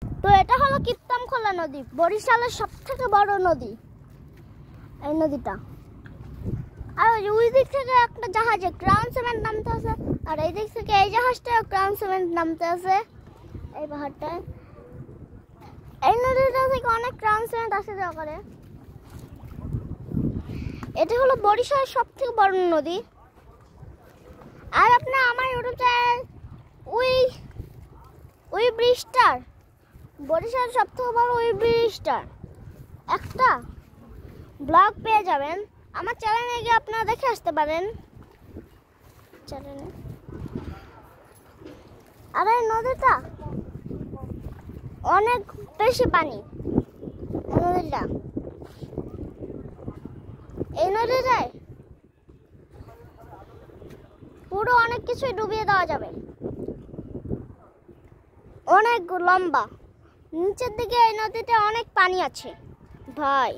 তো এটা হলো কীর্তনখোলা নদী, বরিশালের সবথেকে বড় নদী এই নদীটা। আর ওই দিক থেকে একটা জাহাজে ক্রাউন সিমেন্ট নামতে আছে, আর এই দিক থেকে এই জাহাজটাও ক্রাউন সিমেন্ট নামতে আছে। এই পাহাড়টায় এই নদীটা থেকে অনেক ক্রাউন সিমেন্ট আসে যাওয়া করে। এটা হলো বরিশালের সবথেকে বড় নদী। আর আপনার আমার ইউটিউব চ্যানেল ওই ব্রিজটার, বরিশালের সবথেকে বড় ওই ব্রিজটার একটা ব্লগ পেয়ে যাবেন। আমার চ্যানেলে গিয়ে আপনারা দেখে আসতে পারেন চ্যানেলে। আর এই নদীটা অনেক বেশি পানি। এই নদীটায় পুরো অনেক কিছুই ডুবিয়ে দেওয়া যাবে, অনেক লম্বা। নিচের দিকে এই নদীতে অনেক পানি আছে ভাই।